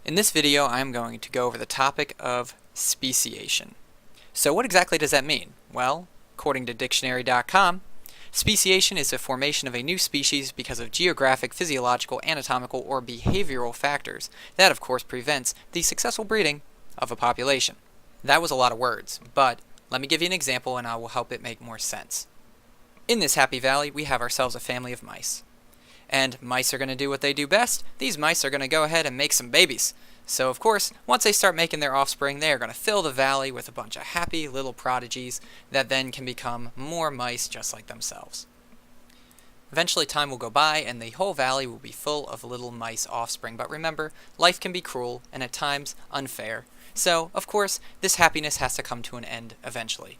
In this video, I'm going to go over the topic of speciation. So what exactly does that mean? Well, according to dictionary.com, speciation is the formation of a new species because of geographic, physiological, anatomical, or behavioral factors. That, of course, prevents the successful breeding of a population. That was a lot of words, but let me give you an example and I will help it make more sense. In this happy valley, we have ourselves a family of mice. And mice are going to do what they do best. These mice are going to go ahead and make some babies. So of course, once they start making their offspring, they are going to fill the valley with a bunch of happy little prodigies that then can become more mice just like themselves. Eventually time will go by and the whole valley will be full of little mice offspring. But remember, life can be cruel and at times unfair. So of course, this happiness has to come to an end eventually.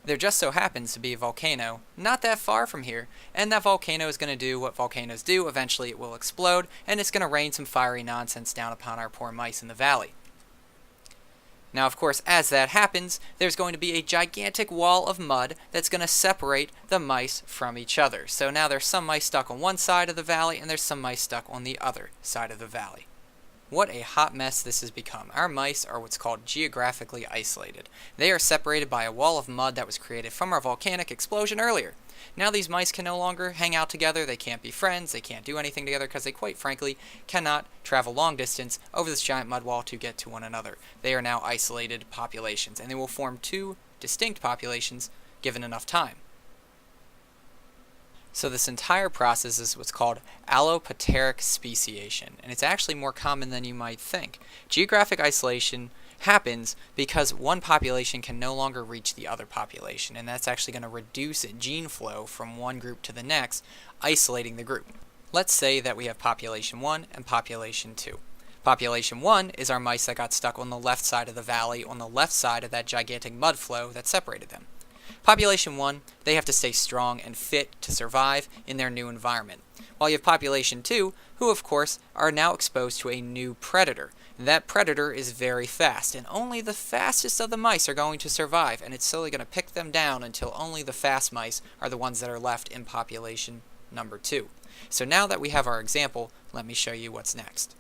There just so happens to be a volcano not that far from here, and that volcano is going to do what volcanoes do. Eventually it will explode, and it's going to rain some fiery nonsense down upon our poor mice in the valley. Now, of course, as that happens, there's going to be a gigantic wall of mud that's going to separate the mice from each other. So now there's some mice stuck on one side of the valley, and there's some mice stuck on the other side of the valley. What a hot mess this has become. Our mice are what's called geographically isolated. They are separated by a wall of mud that was created from our volcanic explosion earlier. Now these mice can no longer hang out together, they can't be friends, they can't do anything together because they quite frankly cannot travel long distance over this giant mud wall to get to one another. They are now isolated populations, and they will form two distinct populations given enough time. So this entire process is what's called allopatric speciation, and it's actually more common than you might think. Geographic isolation happens because one population can no longer reach the other population, and that's actually going to reduce gene flow from one group to the next, isolating the group. Let's say that we have population 1 and population 2. Population 1 is our mice that got stuck on the left side of the valley, on the left side of that gigantic mud flow that separated them. Population 1, they have to stay strong and fit to survive in their new environment. While you have Population 2, who of course are now exposed to a new predator. That predator is very fast, and only the fastest of the mice are going to survive, and it's slowly going to pick them down until only the fast mice are the ones that are left in population number 2. So now that we have our example, let me show you what's next.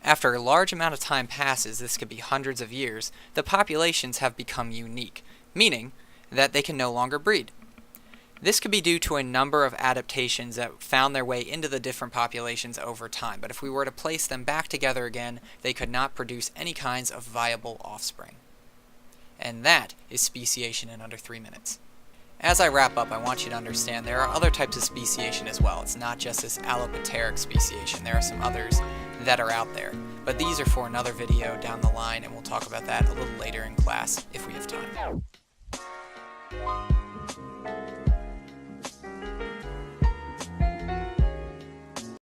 After a large amount of time passes, this could be hundreds of years, the populations have become unique, meaning that they can no longer breed. This could be due to a number of adaptations that found their way into the different populations over time, but if we were to place them back together again, they could not produce any kinds of viable offspring. And that is speciation in under 3 minutes. As I wrap up, I want you to understand there are other types of speciation as well. It's not just this allopatric speciation. There are some others that are out there. But these are for another video down the line, and we'll talk about that a little later in class if we have time.